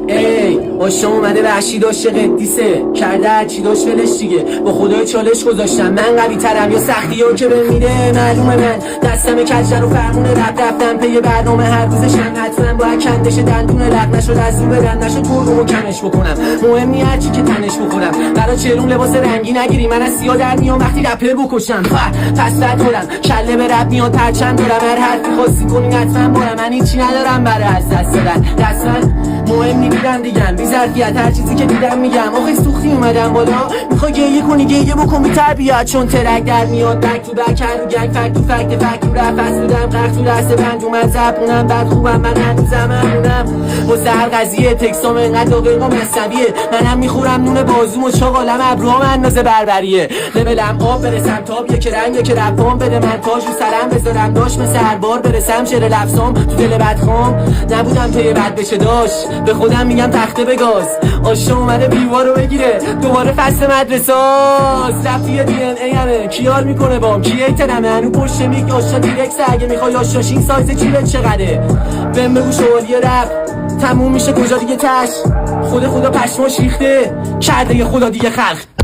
ای آشام اومده وحشی داشته قدیسه کرده هرچی داشت ولش دیگه با خدای چالش گذاشتم من قوی ترم یا سختی ها که بهم میده معلومه من دستم کجر و فرمونه رفتم پی برنامه هر روزشم حتما باید کندش دندون لق نشد از رو برن نشد گرگمو کمش بکنم مهم نی هرچی که تنش بخورم برا چلون لباس رنگی نگیری من از سیاه در میام وقتی رپر بکشم پس دارم کله به رپ میاد پرچم دارم هر حرفی خواستی کنی حتما بارم من هیچی ندارم برای از دست دادن دستم مهم نمیدم دیگم بی ظرفیت هر چیزی که دیدم میگم آخه سوختی اومدم بالا میخوای گریه کنی گریه بکن بی تربیت چون ترک در میاد بک تو بک هر رو گنگ فک تو فکت فک تو رفت از بودم قرق تو دست پنجم از زبونم بعد خوبم من هنوزم همونم واسه هر قضیه تکسام انقدر دقیقا مصنویه منم میخورم نون بازوم و چاقالم ابروام اندازه بربریه لبلم آب برسم تاب یک رنگ یک رفام بده من تاج رو سرم بذارم داش مثل هر بار برسم شعر لفظام تو دل بدخوام نبودم پی بد بشه داشت به خودم میگم تخته بگاز آشا اومده بیوار رو بگیره دوباره فصل مدرساست رفتی دی ان ای همه کیار میکنه بام کریترمه هنو پشت میک آشا دیرکس اگه میخوای آشاشین سایز جیبت چقدره بهم بگو شوالیه رفت تموم میشه کجا دیگه تش خدا پشماش ریخته کرده یه خدا دیگه خلق